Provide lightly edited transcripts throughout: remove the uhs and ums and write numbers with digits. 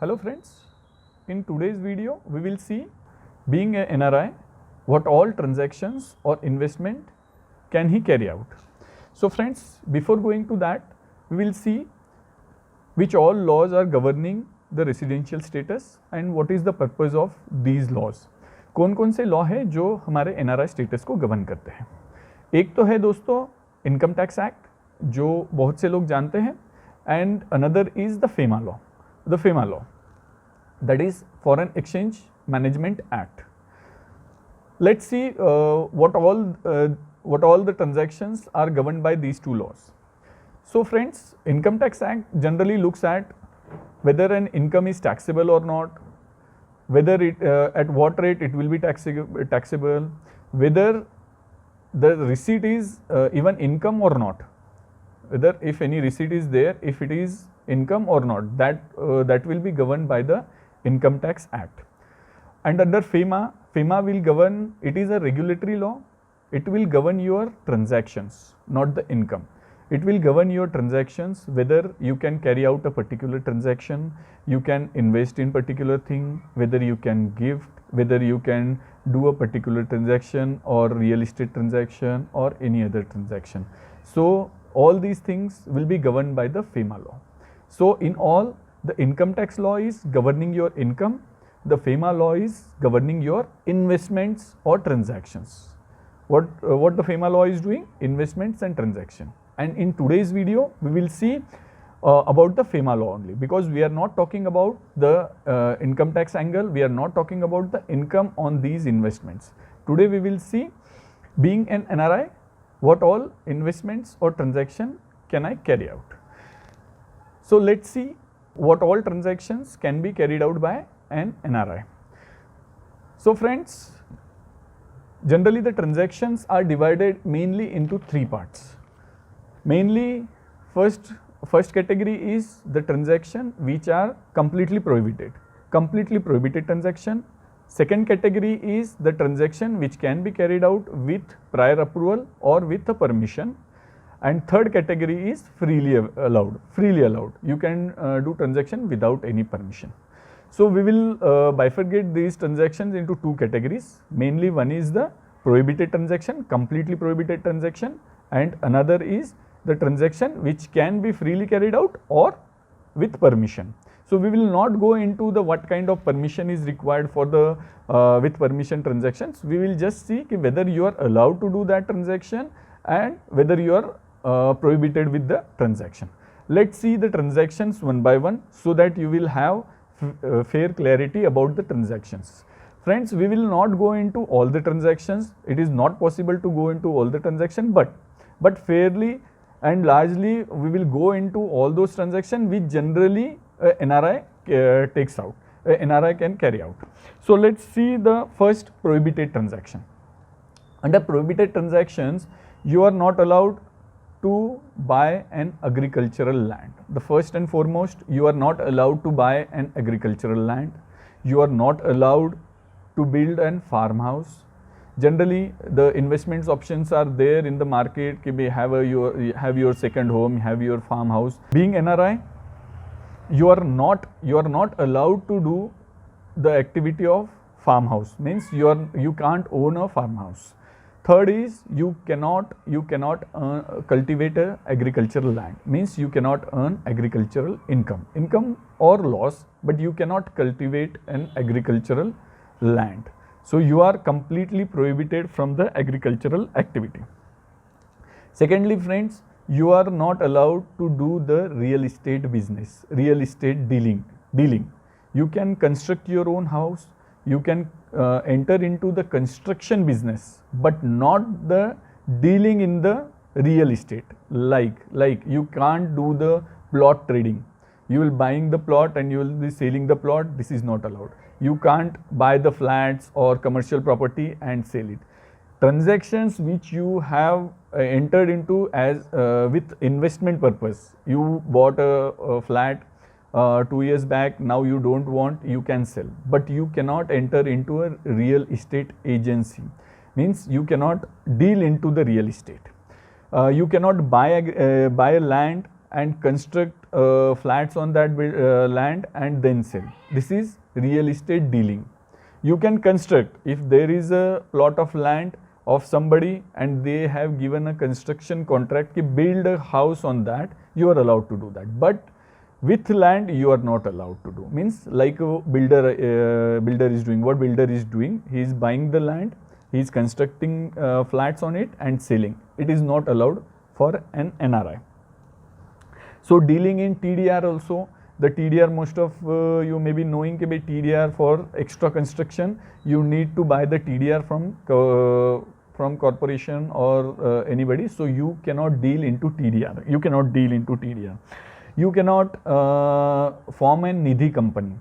Hello friends, in today's video we will see, being a NRI, what all transactions or investment can he carry out. So friends, before going to that, we will see which all laws are governing the residential status and what is the purpose of these laws. कौन कौन से law है जो हमारे NRI status को govern करते हैं. एक तो है दोस्तों इनकम टैक्स एक्ट जो बहुत से लोग जानते हैं, and another is the FEMA law. The FEMA law, that is Foreign Exchange Management Act. Let's see what all the transactions are governed by these two laws. So friends, Income Tax Act generally looks at whether an income is taxable or not, whether it at what rate it will be taxable, whether the receipt is even income or not, whether if any receipt is there, if it is income or not, that will be governed by the Income Tax Act. And under FEMA will govern, it is a regulatory law, it will govern your transactions, not the income. It will govern your transactions, whether you can carry out a particular transaction, you can invest in particular thing, whether you can give, whether you can do a particular transaction or real estate transaction or any other transaction. So all these things will be governed by the FEMA law. So in all, the income tax law is governing your income, the FEMA law is governing your investments or transactions. What the FEMA law is doing? Investments and transaction. And in today's video, we will see about the FEMA law only, because we are not talking about the income tax angle, we are not talking about the income on these investments. Today we will see, being an NRI, what all investments or transaction can I carry out. So let's see what all transactions can be carried out by an NRI. So friends, generally the transactions are divided mainly into three parts. Mainly first category is the transaction which are completely prohibited transaction. Second category is the transaction which can be carried out with prior approval or with a permission. And third category is freely allowed. You can do transaction without any permission. So we will bifurcate these transactions into two categories. Mainly one is the prohibited transaction, completely prohibited transaction, and another is the transaction which can be freely carried out or with permission. So we will not go into the what kind of permission is required for the with permission transactions. We will just see whether you are allowed to do that transaction and whether you are prohibited with the transaction. Let's see the transactions one by one so that you will have fair clarity about the transactions. Friends, we will not go into all the transactions. It is not possible to go into all the transactions, but fairly and largely we will go into all those transactions which generally NRI takes out, NRI can carry out. So let's see the first prohibited transaction. Under prohibited transactions, you are not allowed to buy an agricultural land. The first and foremost, you are not allowed to buy an agricultural land. You are not allowed to build an farmhouse. Generally, the investments options are there in the market. You have your second home, you have your farmhouse. Being NRI, you are not allowed to do the activity of farmhouse. Means you can't own a farmhouse. Third is you cannot cultivate a agricultural land. Means you cannot earn agricultural income or loss, but you cannot cultivate an agricultural land. So you are completely prohibited from the agricultural activity. Secondly, friends, you are not allowed to do the real estate business, real estate dealing. You can construct your own house, you can enter into the construction business, but not the dealing in the real estate. Like you can't do the plot trading. You will buying the plot and you will be selling the plot. This is not allowed. You can't buy the flats or commercial property and sell it. Transactions which you have entered into as with investment purpose. You bought a flat 2 years back, now you don't want, you can sell, but you cannot enter into a real estate agency. Means you cannot deal into the real estate. You cannot buy a land and construct flats on that land and then sell. This is real estate dealing. You can construct, if there is a plot of land of somebody and they have given a construction contract to build a house on that, you are allowed to do that. But with land you are not allowed to do. Means like a builder is doing. What builder is doing? He is buying the land, he is constructing flats on it and selling. It is not allowed for an NRI. So dealing in TDR also. The TDR, most of you may be knowing कि भाई TDR for extra construction, you need to buy the TDR from corporation or anybody. So you cannot deal into TDR. You cannot deal into TDR. You cannot form a Nidhi company.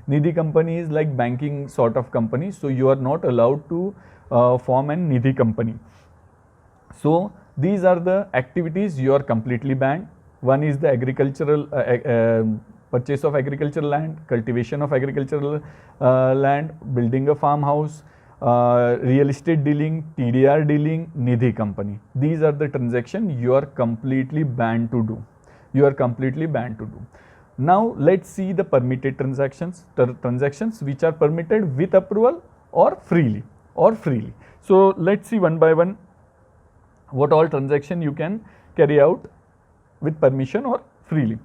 Nidhi company is like banking sort of company. So you are not allowed to form a Nidhi company. So these are the activities you are completely banned. One is the agricultural purchase of agricultural land, cultivation of agricultural land, building a farmhouse, real estate dealing, TDR dealing, Nidhi company. These are the transactions you are completely banned to do. You are completely banned to do. Now let's see the permitted transactions, transactions which are permitted with approval or freely. So let's see one by one what all transaction you can carry out with permission or freely.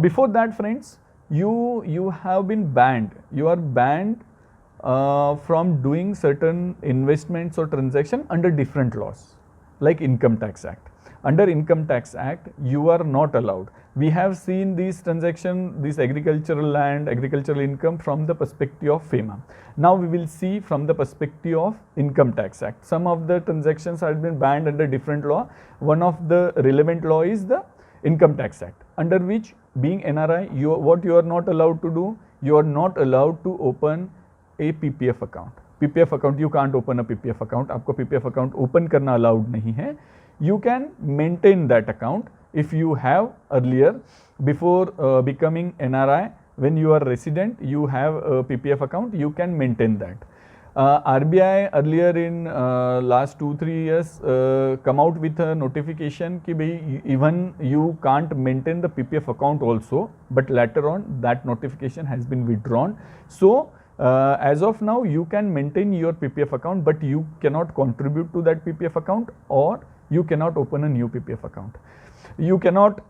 Before that, friends, you have been banned. You are banned from doing certain investments or transaction under different laws, like Income Tax Act. Under Income Tax Act, you are not allowed. We have seen these transactions, this agricultural land, agricultural income from the perspective of FEMA. Now we will see from the perspective of Income Tax Act. Some of the transactions have been banned under different law. One of the relevant law is the Income Tax Act, under which, being NRI, what you are not allowed to do, you are not allowed to open a PPF account. PPF account, you can't open a PPF account. आपको PPF account open करना allowed नहीं है. You can maintain that account if you have earlier, before becoming NRI, when you are resident, you have a PPF account, you can maintain that. RBI earlier in last 2-3 years come out with a notification कि भाई even you can't maintain the PPF account also, but later on that notification has been withdrawn. So as of now you can maintain your PPF account, but you cannot contribute to that PPF account, or you cannot open a new PPF account. You cannot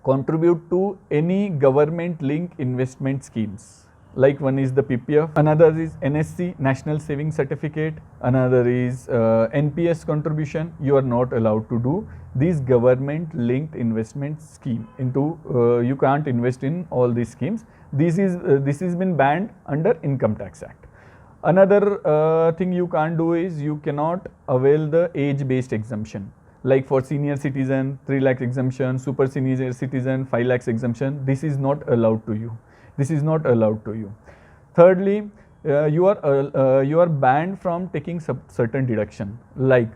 contribute to any government linked investment schemes. Like one is the PPF, another is NSC, National Saving Certificate, another is NPS contribution. You are not allowed to do these government linked investment scheme into, you can't invest in all these schemes. This has been banned under Income Tax Act. Another thing you can't do is you cannot avail the age based exemption. Like for senior citizen, 3 lakhs exemption, super senior citizen, 5 lakhs exemption. This is not allowed to you. This is not allowed to you. Thirdly, you are banned from taking certain deduction, like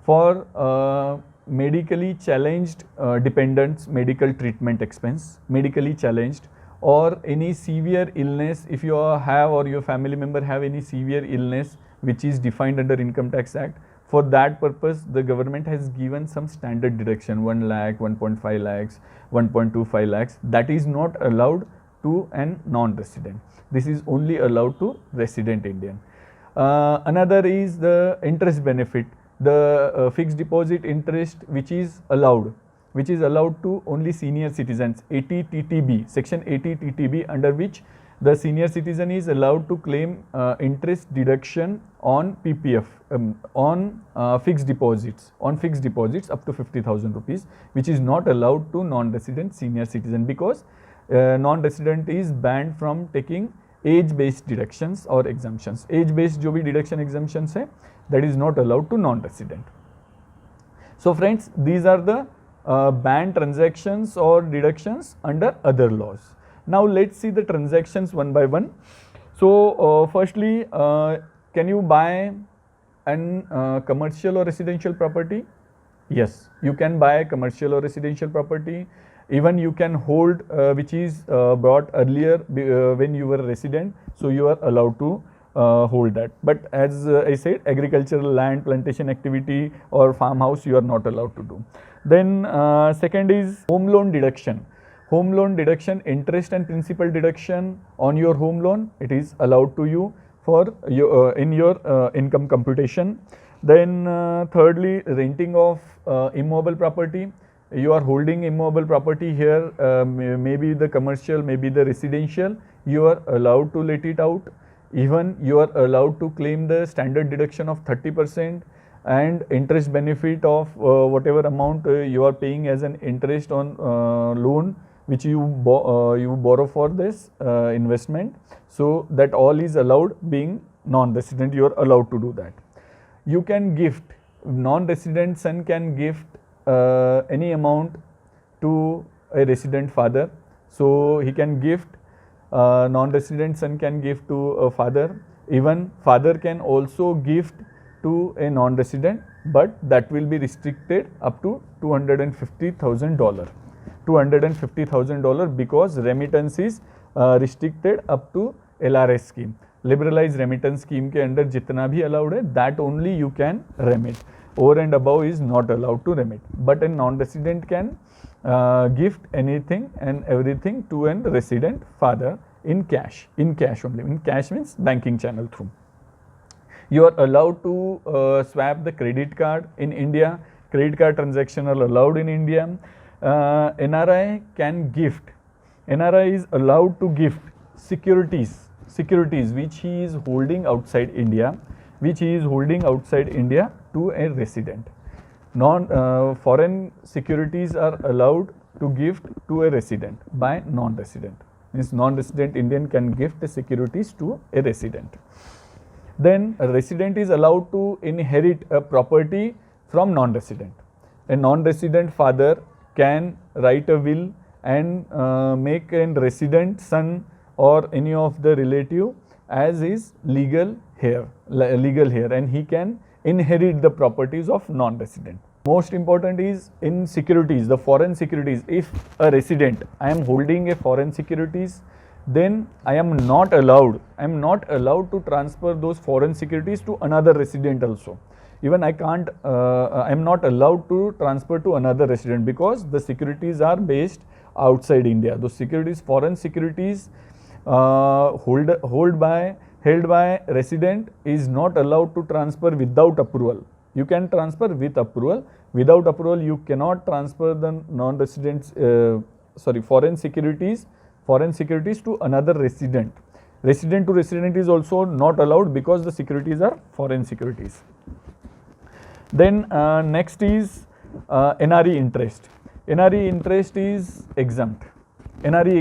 for medically challenged dependents, medical treatment expense, medically challenged, or any severe illness. If you have or your family member have any severe illness which is defined under Income Tax Act, for that purpose the government has given some standard deduction, 1 lakh, 1.5 lakhs, 1.25 lakhs. That is not allowed to an non-resident. This is only allowed to resident Indian. Another is the interest benefit, the fixed deposit interest which is allowed to only senior citizens, 80 TTB, section 80 TTB, under which the senior citizen is allowed to claim interest deduction on PPF, on fixed deposits up to 50,000 rupees, which is not allowed to non-resident senior citizen, because non-resident is banned from taking age-based deductions or exemptions. Age-based जो भी deduction exemptions है, that is not allowed to non-resident. So friends, these are the banned transactions or deductions under other laws. Now let's see the transactions one by one. So firstly, can you buy an commercial or residential property? Yes, you can buy commercial or residential property. Even you can hold which is bought earlier when you were a resident, so you are allowed to hold that. But as I said, agricultural land, plantation activity or farmhouse, you are not allowed to do. Then second is home loan deduction. Home loan deduction, interest and principal deduction on your home loan, it is allowed to you for your in your income computation. Then thirdly, renting of immobile property. You are holding immobile property here, maybe the commercial, maybe the residential. You are allowed to let it out. Even you are allowed to claim the standard deduction of 30% and interest benefit of whatever amount you are paying as an interest on loan which you borrow for this investment. So that all is allowed. Being non-resident, you are allowed to do that. You can gift, non-resident son can gift any amount to a resident father. So he can gift, non-resident son can give to a father. Even father can also gift to a non-resident, but that will be restricted up to $250,000. $250,000 because remittance is restricted up to LRS scheme. Liberalized remittance scheme के अंदर जितना भी allowed है, that only you can remit. Over and above is not allowed to remit. But a non-resident can gift anything and everything to a resident father in cash only. In cash means banking channel through. You are allowed to swap the credit card in India. Credit card transaction are allowed in India. NRI can gift. NRI is allowed to gift securities which he is holding outside India, to a resident. Foreign securities are allowed to gift to a resident by non-resident. Means non-resident Indian can gift the securities to a resident. Then a resident is allowed to inherit a property from non-resident. A non-resident father can write a will and make a resident son or any of the relative as is legal heir, and he can inherit the properties of non-resident. Most important is in securities, the foreign securities. If a resident, I am holding a foreign securities, then I am not allowed to transfer those foreign securities to another resident also. Even I can't, I am not allowed to transfer to another resident because the securities are based outside India. Those securities, foreign securities held by resident is not allowed to transfer without approval. You can transfer with approval. Without approval, you cannot transfer the non-residents, foreign securities to another resident. Resident to resident is also not allowed because the securities are foreign securities. Then next is NRE interest. NRE interest is exempt. NRE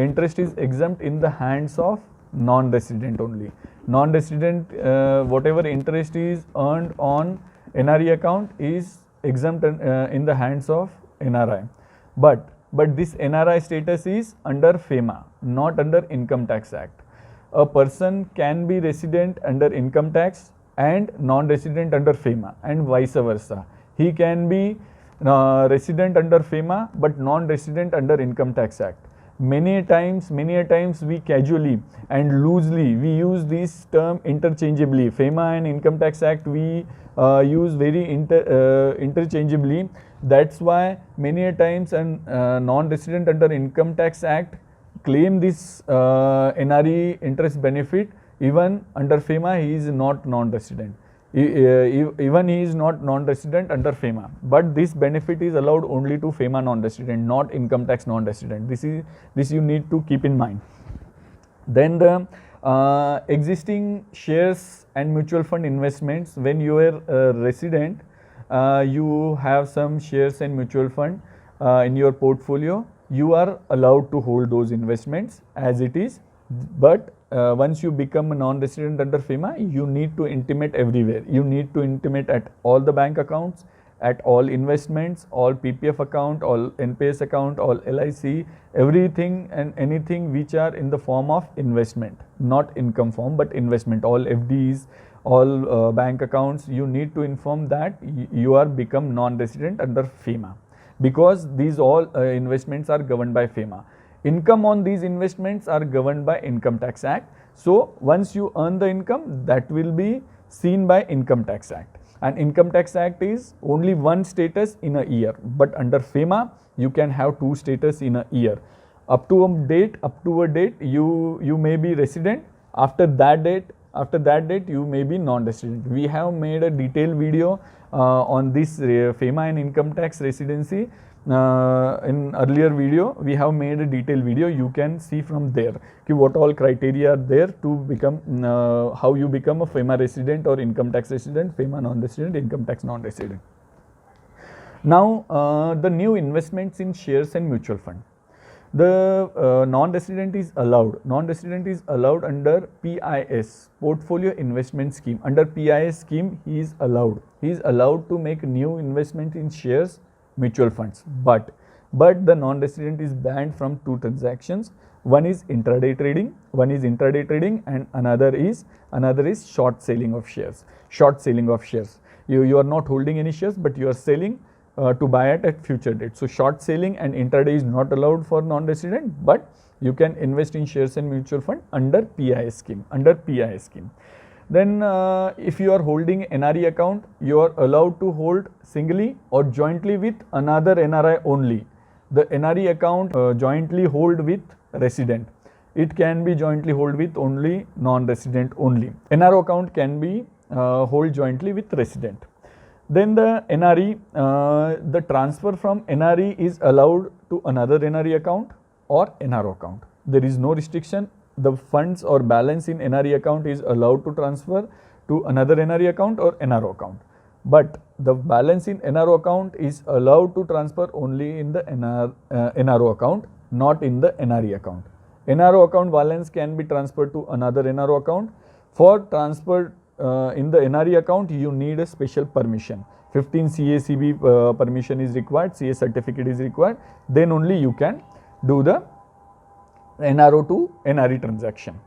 interest is exempt in the hands of non-resident only. Non-resident, whatever interest is earned on NRE account is exempt in the hands of NRI. But this NRI status is under FEMA, not under Income Tax Act. A person can be resident under income tax and non-resident under FEMA, and vice versa. He can be resident under FEMA but non-resident under Income Tax Act. Many a times we casually and loosely we use this term interchangeably. FEMA and Income Tax Act we use very interchangeably. That's why many a times and non-resident under Income Tax Act claim this NRE interest benefit. Even under FEMA he is not non-resident. Even he is not non-resident under FEMA, but this benefit is allowed only to FEMA non-resident, not income tax non-resident. This you need to keep in mind. Then the existing shares and mutual fund investments. When you are a resident, you have some shares and mutual fund in your portfolio. You are allowed to hold those investments as it is, but once you become a non-resident under FEMA, you need to intimate everywhere. You need to intimate at all the bank accounts, at all investments, all PPF account, all NPS account, all LIC, everything and anything which are in the form of investment, not income form but investment, all FDs, all bank accounts. You need to inform that you are become non-resident under FEMA, because these all investments are governed by FEMA. Income on these investments are governed by Income Tax Act. So once you earn the income, that will be seen by Income Tax Act. And Income Tax Act is only one status in a year, but under FEMA you can have two status in a year. Up to a date you may be resident. After that date you may be non-resident. We have made a detailed video on this FEMA and income tax residency. In earlier video we have made a detailed video. You can see from there what all criteria are there to become how you become a FEMA resident or income tax resident, FEMA non-resident, income tax non-resident. Now the new investments in shares and mutual fund. The non-resident is allowed. Non-resident is allowed under PIS, Portfolio Investment Scheme. Under PIS scheme, he is allowed. He is allowed to make new investment in shares, mutual funds. But the non-resident is banned from two transactions. One is intraday trading, and another is short selling of shares. Short selling of shares. You are not holding any shares, but you are selling to buy it at future date. So short selling and intraday is not allowed for non-resident, but you can invest in shares and mutual fund under PIS scheme. Then if you are holding NRE account, you are allowed to hold singly or jointly with another NRI only. The NRE account jointly hold with resident. It can be jointly hold with only non-resident only. NRO account can be hold jointly with resident. Then the NRE, the transfer from NRE is allowed to another NRE account or NRO account. There is no restriction. The funds or balance in NRE account is allowed to transfer to another NRE account or NRO account. But the balance in NRO account is allowed to transfer only in the NRO account, not in the NRE account. NRO account balance can be transferred to another NRO account. For transfer in the NRE account, you need a special permission. 15 CACB permission is required, CA certificate is required. Then only you can do the NRO to NRE transaction.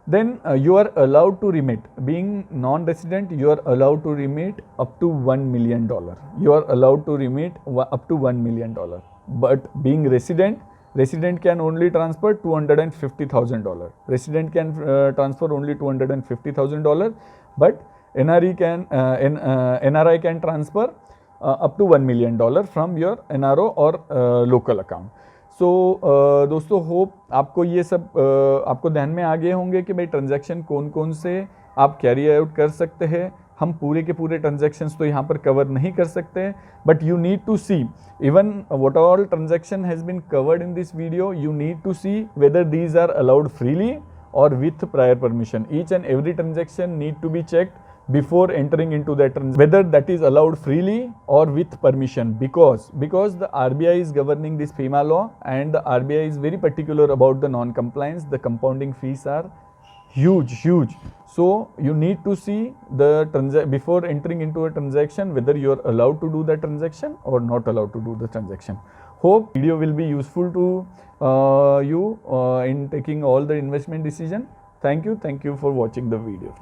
Then you are allowed to remit. Being non-resident, you are allowed to remit up to $1 million. You are allowed to remit up to $1 million. But being resident can only transfer $250,000. Resident can transfer only $250,000, but NRI can transfer up to $1 million from your NRO or local account. सो दोस्तों hope आपको ये सब आपको ध्यान में आ गए होंगे कि भाई ट्रांजैक्शन कौन कौन से आप कैरी आउट कर सकते हैं. हम पूरे के पूरे ट्रांजैक्शंस तो यहाँ पर कवर नहीं कर सकते, but you need to see even what all transaction has been covered in this video. You need to see whether these are allowed freely or with prior permission. Each and every transaction need to be checked before entering into that transaction, whether that is allowed freely or with permission, because the RBI is governing this FEMA law, and the RBI is very particular about the non-compliance. The compounding fees are huge. So you need to see the before entering into a transaction whether you are allowed to do that transaction or not allowed to do the transaction. Hope video will be useful to you in taking all the investment decision. Thank you for watching the video.